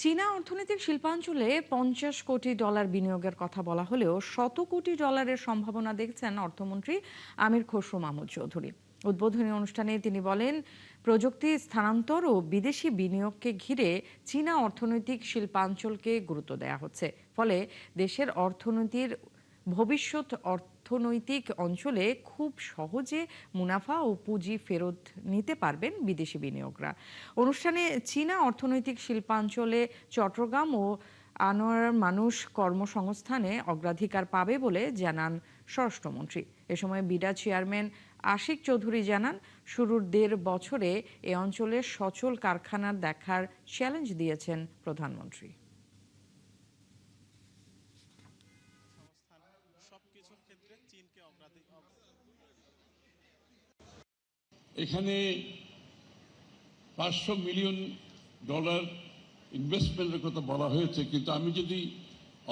চীনা অর্থনৈতিক শিল্পাঞ্চলে $50 কোটি বিনিয়োগের কথা বলা হলেও $100 কোটি সম্ভাবনা দেখছেন অর্থমন্ত্রী আমির খসরু মাহমুদ চৌধুরী। উদ্বোধনী অনুষ্ঠানে তিনি বলেন, প্রযুক্তি স্থানান্তর ও বিদেশি বিনিয়োগকে ঘিরে চীনা অর্থনৈতিক শিল্পাঞ্চলকে গুরুত্ব দেওয়া হচ্ছে। ফলে দেশের অর্থনীতির ভবিষ্যৎ অর্থনৈতিক অঞ্চলে খুব সহজে মুনাফা ও পুঁজি ফেরত নিতে পারবেন বিদেশি বিনিয়োগরা। অনুষ্ঠানে চীনা অর্থনৈতিক শিল্পাঞ্চলে চট্টগ্রাম ও আনোয়ার মানুষ কর্মসংস্থানে অগ্রাধিকার পাবে বলে জানান স্বরাষ্ট্রমন্ত্রী। এ সময় বিডা চেয়ারম্যান আশিক চৌধুরী জানান, শুরুর 1.5 বছরে এ অঞ্চলে সচল কারখানা দেখার চ্যালেঞ্জ দিয়েছেন প্রধানমন্ত্রী। এখানে $500 মিলিয়ন ইনভেস্টমেন্টের কথা বলা হয়েছে, কিন্তু আমি যদি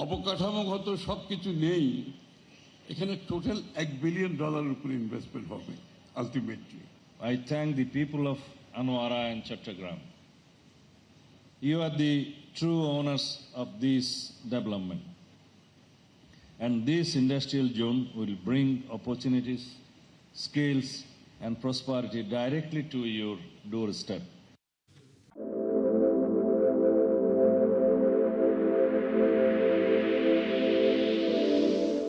অবকাঠামোগত সবকিছু নেই, এখানে টোটাল $1 বিলিয়ন উপর ইনভেস্টমেন্ট হবে ultimately. I thank the people of Anwara and Chattogram. You are the true owners of this development. And this industrial zone will bring opportunities, skills, and prosperity directly to your doorstep.